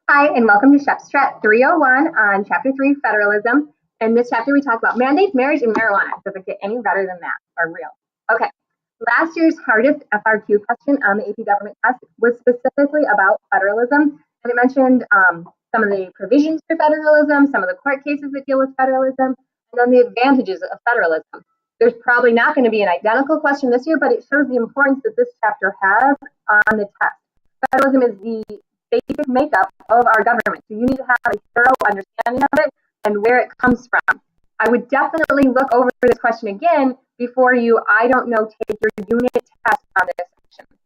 Hi, and welcome to Shep 301 on Chapter 3, Federalism. In this chapter, we talk about mandates, marriage, and marijuana. Does it get any better than that, or real? Okay. Last year's hardest FRQ question on the AP government test was specifically about federalism, and it mentioned some of the provisions for federalism, some of the court cases that deal with federalism, and then the advantages of federalism. There's probably not going to be an identical question this year, but it shows the importance that this chapter has on the test. Federalism is the basic makeup of our government. So you need to have a thorough understanding of it and where it comes from. I would definitely look over this question again before you, take your unit test on this section.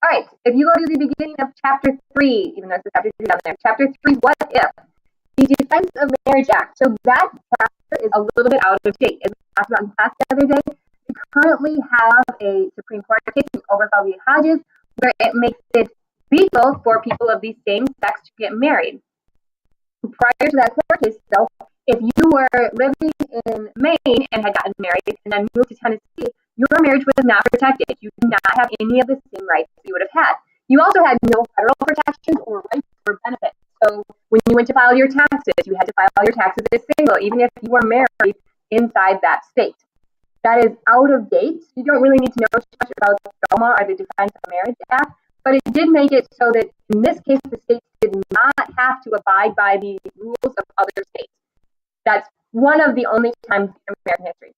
All right, if you go to the beginning of chapter 3, even though it's chapter 2 down there, chapter 3, what if? The Defense of Marriage Act. So that chapter is a little bit out of date. As we talked about in class the other day, we currently have a Supreme Court case in Oberfell v. Hodges where it makes it legal for people of the same sex to get married. Prior to that court case, though, if you were living in Maine and had gotten married and then moved to Tennessee, your marriage was not protected. You did not have any of the same rights you would have had. You also had no federal protections or rights or benefits. So when you went to file your taxes, you had to file your taxes as single, even if you were married inside that state. That is out of date. You don't really need to know too much about DOMA or the Defense of Marriage Act, but it did make it so that in this case, the states did not have to abide by the rules of other states. That's one of the only times in American history.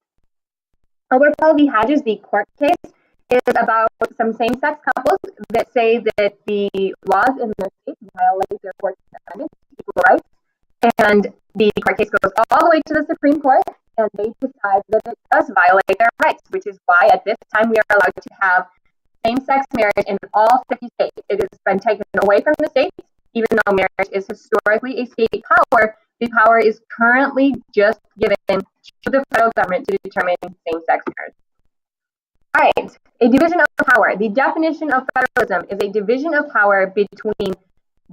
Oberfell v. Hodges, the court case, is about some same-sex couples that say that the laws in their state violate their 14th Amendment, equal rights, and the court case goes all the way to the Supreme Court, and they decide that it does violate their rights, which is why at this time we are allowed to have same-sex marriage in all 50 states. It has been taken away from the states, even though marriage is historically a state power. The power is currently just given to the federal government to determine same-sex marriage. All right, a division of power. The definition of federalism is a division of power between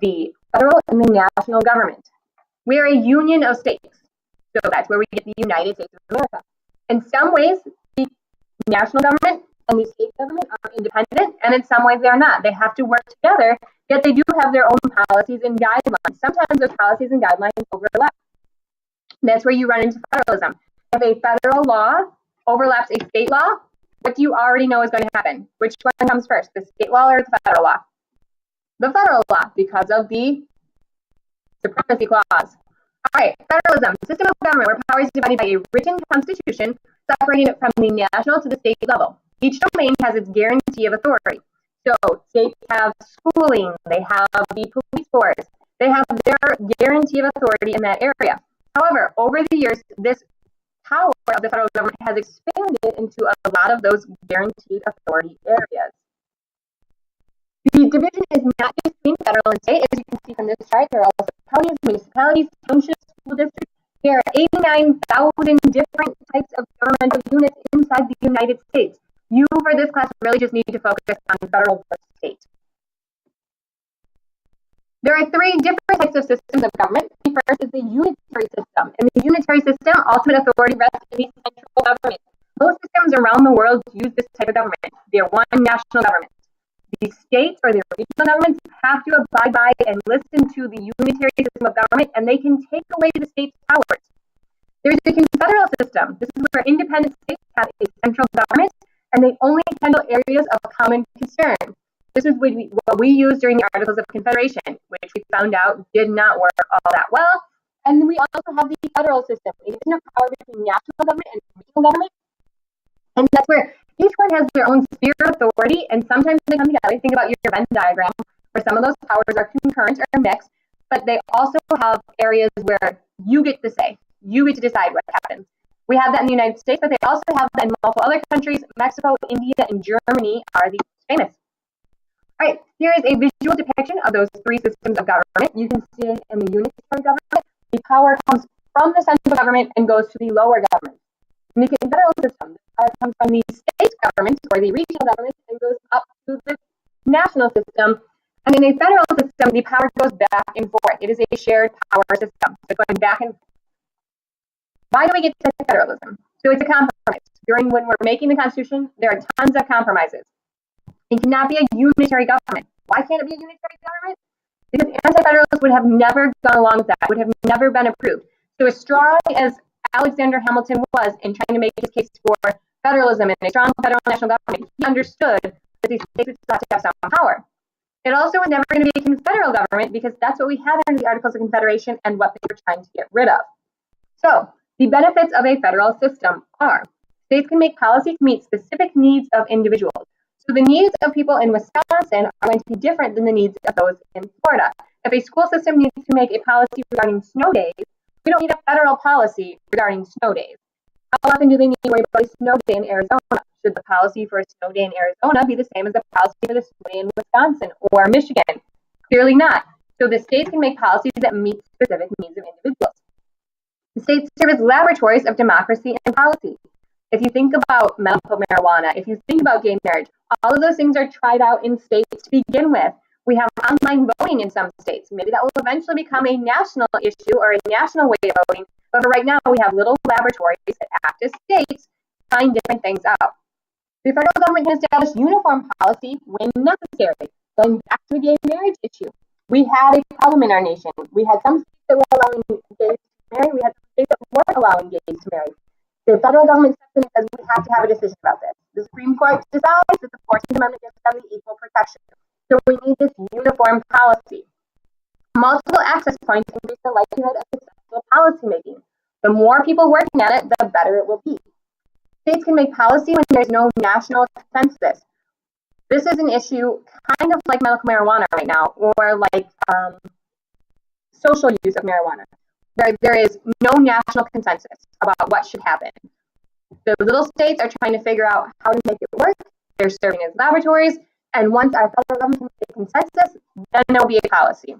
the federal and the national government. We are a union of states, so that's where we get the United States of America. In some ways, the national government and the state government are independent, and in some ways they are not. They have to work together, yet they do have their own policies and guidelines. Sometimes those policies and guidelines overlap. That's where you run into federalism. If a federal law overlaps a state law, what do you already know is going to happen? Which one comes first, the state law or the federal law? The federal law, because of the supremacy clause. All right, federalism, system of government where power is divided by a written constitution separating it from the national to the state level. Each domain has its guarantee of authority. So states have schooling, they have the police force, they have their guarantee of authority in that area. However, over the years, this power of the federal government has expanded into a lot of those guaranteed authority areas. The division is not just between federal and state. As you can see from this chart, there are also counties, municipalities, townships, school districts. There are 89,000 different types of governmental units inside the United States. You, for this class, really just need to focus on federal versus state. There are 3 different types of systems of government. The first is the unitary system. In the unitary system, ultimate authority rests in the central government. Most systems around the world use this type of government. They are one national government. The states or the regional governments have to abide by and listen to the unitary system of government, and they can take away the state's powers. There's the confederal system. This is where independent states have a central government, and they only handle areas of common concern. This is what we used during the Articles of Confederation, which we found out did not work all that well. And we also have the federal system, a division of power between national government and regional government. And that's where each one has their own sphere of authority, and sometimes they come together. Think about your Venn diagram, where some of those powers are concurrent or mixed, but they also have areas where you get to say, you get to decide what happens. We have that in the United States, but they also have that in multiple other countries. Mexico, India, and Germany are the most famous. All right, here is a visual depiction of those 3 systems of government. You can see it in the unitary government. The power comes from the central government and goes to the lower government. In the confederal system, the power comes from the state government or the regional government and goes up to the national system. And in a federal system, the power goes back and forth. It is a shared power system. So going back and forth. Why do we get to federalism? So it's a compromise. When we're making the Constitution, there are tons of compromises. It cannot be a unitary government. Why can't it be a unitary government? because anti-federalists would have never gone along with that, would have never been approved. So as strong as Alexander Hamilton was in trying to make his case for federalism and a strong federal national government, he understood that these states would have to have some power. It also was never going to be a confederal government because that's what we had under the Articles of Confederation and what they were trying to get rid of. So the benefits of a federal system are states can make policy to meet specific needs of individuals. So the needs of people in Wisconsin are going to be different than the needs of those in Florida. If a school system needs to make a policy regarding snow days, we don't need a federal policy regarding snow days. How often do they need to worry about a snow day in Arizona? Should the policy for a snow day in Arizona be the same as the policy for the snow day in Wisconsin or Michigan? Clearly not. So the states can make policies that meet specific needs of individuals. The states serve as laboratories of democracy and policy. If you think about medical marijuana, if you think about gay marriage, all of those things are tried out in states to begin with. We have online voting in some states. Maybe that will eventually become a national issue or a national way of voting. But for right now, we have little laboratories that act as states, find different things out. The federal government can establish uniform policy when necessary. Going back to the gay marriage issue, we had a problem in our nation. We had some states that were allowing gays to marry. We had some states that weren't allowing gays to marry. The federal government steps in and says we have to have a decision about this. The Supreme Court decides that the 14th Amendment gives them the equal protection. So we need this uniform policy. Multiple access points increase the likelihood of successful policymaking. The more people working at it, the better it will be. States can make policy when there's no national consensus. This is an issue kind of like medical marijuana right now, or like social use of marijuana, where there is no national consensus about what should happen. The little states are trying to figure out how to make it work. They're serving as laboratories, and once our federal government can make a consensus, then there'll be a policy.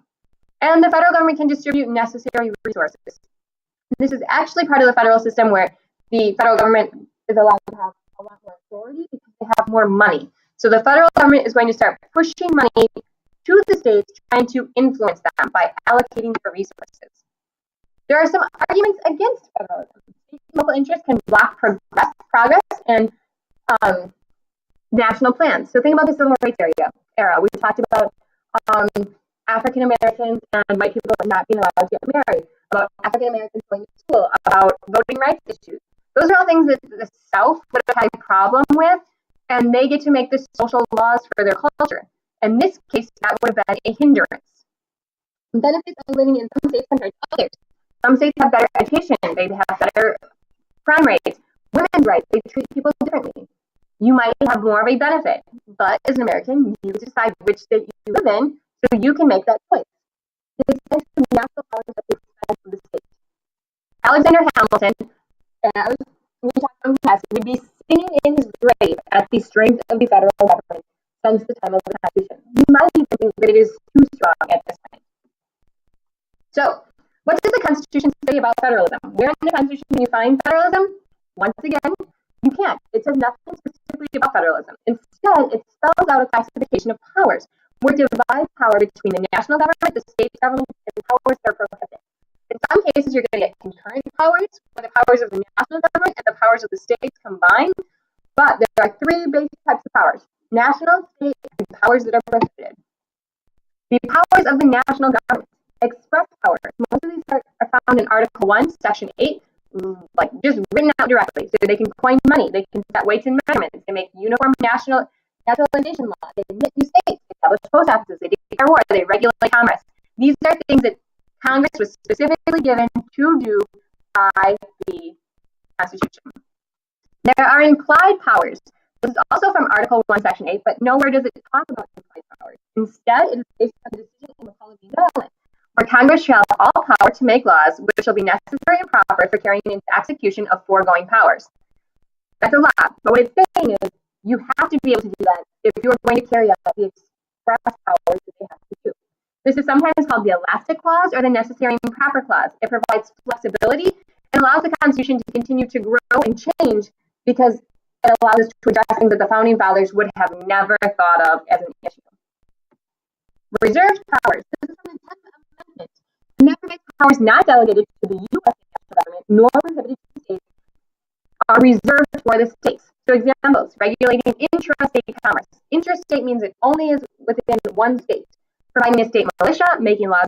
And the federal government can distribute necessary resources. This is actually part of the federal system where the federal government is allowed to have a lot more authority because they have more money. So the federal government is going to start pushing money to the states, trying to influence them by allocating the resources. There are some arguments against federalism. State and local interests can block progress and national plans. So think about the civil rights era. We talked about African Americans and white people not being allowed to get married, about African Americans going to school, about voting rights issues. Those are all things that the South would have had a problem with, and they get to make the social laws for their culture. In this case, that would have been a hindrance. Benefits of living in some states compared to others. Some states have better education, they have better crime rates, women's rights, they treat people differently. You might have more of a benefit, but as an American, you decide which state you live in, so you can make that choice. The extent of national powers at the expense of the state. Alexander Hamilton, as we talked about in class, would be singing in his grave at the strength of the federal government since the time of the Constitution. You might even think that it is too strong at this point. So, what does the Constitution say about federalism? Where in the Constitution can you find federalism? Once again, you can't. It says nothing specifically about federalism. Instead, it spells out a classification of powers, where it divides power between the national government, the state government, and powers that are prohibited. In some cases, you're going to get concurrent powers, where the powers of the national government and the powers of the states combined. But there are three basic types of powers: national, state, and powers that are prohibited. The powers of the national government. Express powers. Most of these are found in Article 1, Section 8, like just written out directly. So they can coin money, they can set weights and measurements, they make uniform naturalization laws, they admit new states, they establish post offices, they declare war, they regulate commerce. These are things that Congress was specifically given to do by the Constitution. There are implied powers. This is also from Article 1, Section 8, but nowhere does it talk about implied powers. Instead, it is based on the decision in McCulloch v. Maryland, where Congress shall have all power to make laws which shall be necessary and proper for carrying into execution of foregoing powers. That's a lot, but what it's saying is you have to be able to do that if you're going to carry out the express powers that they have to do. This is sometimes called the elastic clause or the necessary and proper clause. It provides flexibility and allows the Constitution to continue to grow and change because it allows us to address things that the Founding Fathers would have never thought of as an issue. Reserved powers. This is from the 10th Amendment. Amendment powers not delegated to the U.S. government nor prohibited to the states are reserved for the states. So examples, regulating intrastate commerce. Intrastate means it only is within one state. providing a state militia, making laws